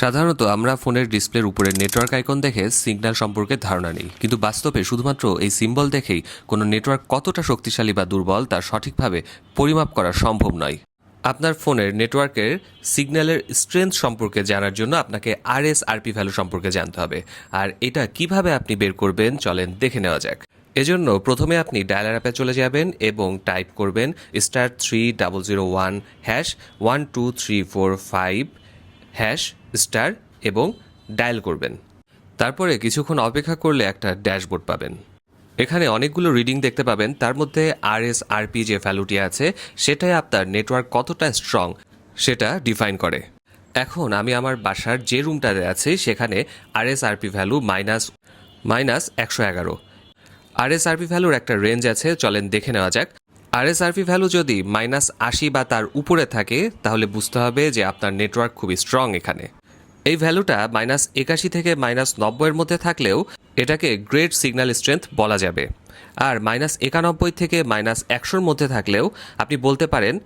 সাধারণত আমরা ফোনের ডিসপ্লের উপরে নেটওয়ার্ক আইকন দেখে সিগন্যাল সম্পর্কে ধারণা নিই, কিন্তু বাস্তবে শুধুমাত্র এই সিম্বল দেখেই কোনো নেটওয়ার্ক কতটা শক্তিশালী বা দুর্বল তা সঠিকভাবে পরিমাপ করা সম্ভব নয়। আপনার ফোনের নেটওয়ার্কের সিগন্যালের স্ট্রেংথ সম্পর্কে জানার জন্য আপনাকে আরএসআরপি ভ্যালু সম্পর্কে জানতে হবে। আর এটা কিভাবে আপনি বের করবেন চলেন দেখে নেওয়া যাক। এজন্য প্রথমে আপনি ডায়ালার অ্যাপে চলে যাবেন এবং টাইপ করবেন *3001#12345# স্টার এবং ডায়াল করবেন। তারপরে কিছুক্ষণ অপেক্ষা করলে একটা ড্যাশবোর্ড পাবেন। এখানে অনেকগুলো রিডিং দেখতে পাবেন, তার মধ্যে আরএসআরপি যে ভ্যালুটি আছে সেটাই আপনার নেটওয়ার্ক কতটা স্ট্রং সেটা ডিফাইন করে। এখন আমি আমার বাসার যে রুমটাতে আছি সেখানে আরএসআরপি ভ্যালু -111। আরএসআরপি ভ্যালুর একটা রেঞ্জ আছে, চলেন দেখে নেওয়া যাক। আরএসআরপি ভ্যালু যদি -80 বা তার উপরে থাকে তাহলে বুঝতে হবে যে আপনার নেটওয়ার্ক খুবই স্ট্রং। এখানে এই ভ্যালুটা -81 থেকে -90 এর মধ্যে থাকলেও এটাকে গ্রেট সিগন্যাল স্ট্রেংথ বলা যাবে। আর -91 থেকে -100 এর মধ্যে থাকলেও আপনি বলতে পারেন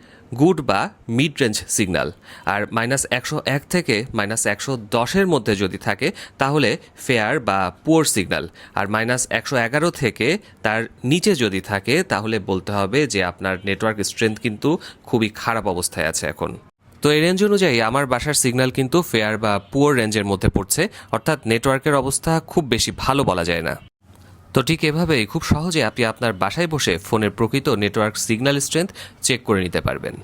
গুড বা মিড রেঞ্জ সিগন্যাল। আর -101 থেকে -110 এর মধ্যে যদি থাকে তাহলে ফেয়ার বা পুয়ার সিগন্যাল। আর -111 থেকে তার নিচে যদি থাকে তাহলে বলতে হবে যে আপনার নেটওয়ার্ক স্ট্রেংথ কিন্তু খুবই খারাপ অবস্থায় আছে এখন। তো এই রেঞ্জ অনুযায়ী আমার বাসার সিগন্যাল কিন্তু ফেয়ার বা পুয়ার রেঞ্জের মধ্যে পড়ছে, অর্থাৎ নেটওয়ার্কের অবস্থা খুব বেশি ভালো বলা যায় না। তো ঠিক এভাবেই খুব সহজে আপনি আপনার বাসায় বসে ফোনের প্রকৃত নেটওয়ার্ক সিগন্যাল স্ট্রেংথ চেক করে নিতে পারবেন।